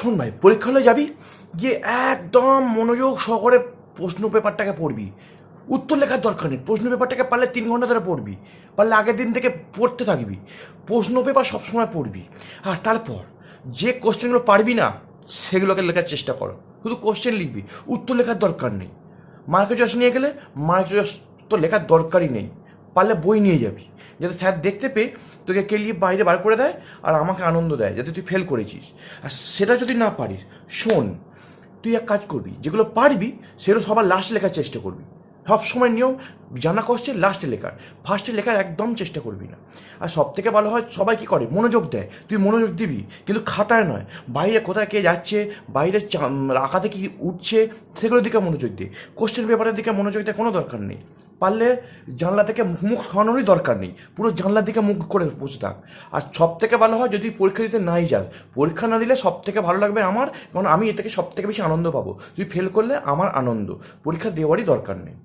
শোন ভাই, পরীক্ষা হলে যাবি, গিয়ে একদম মনোযোগ সহকারে প্রশ্ন পেপারটাকে পড়বি। উত্তর লেখার দরকার নেই, প্রশ্ন পেপারটাকে পারলে 3 ঘন্টা ধরে পড়বি, পারলে আগের দিন থেকে পড়তে থাকবি, প্রশ্ন পেপার সবসময় পড়বি। আর তারপর যে কোশ্চেনগুলো পারবি না সেগুলোকে লেখার চেষ্টা করো, শুধু কোশ্চেন লিখবি, উত্তর লেখার দরকার নেই। মার্কেট চয়েস নিয়ে গেলে মার্কেট চয়েস তো লেখার দরকারই নেই, পারলে বই নিয়ে যাবি, যাতে স্যার দেখতে পেয়ে তোকে কেলিয়ে বাইরে বার করে দেয় আর আমাকে আনন্দ দেয় যাতে তুই ফেল করেছিস। আর সেটা যদি না পারিস, শোন, তুই এক কাজ করবি, যেগুলো পারবি সেগুলো সবার লাস্টে লেখার চেষ্টা করবি। সবসময় নিয়ম, জানা কোশ্চেন লাস্টে লেখার, ফার্স্টে লেখার একদম চেষ্টা করবি না। আর সব থেকে ভালো হয়, সবাই কী করে, মনোযোগ দেয়, তুই মনোযোগ দিবি কিন্তু খাতায় নয়, বাইরে কোথায় কে যাচ্ছে, বাইরে আঁকাতে কি উঠছে সেগুলোর দিকে মনোযোগ দে। কোশ্চেন পেপারের দিকে মনোযোগ দেওয়ার কোনো দরকার নেই। পারলে জানলা থেকে মুখ সরানোরই দরকার নেই, পুরো জানলার দিকে মুখ করে বসে থাক। আর সব থেকে ভালো হয় যদি পরীক্ষা দিতে নাই যাস, পরীক্ষা না দিলে সব থেকে ভালো লাগবে আমার, কারণ আমি এ থেকে সব থেকে বেশি আনন্দ পাবো। তুই ফেল করলে আমার আনন্দ, পরীক্ষা দেওয়ারই দরকার নেই।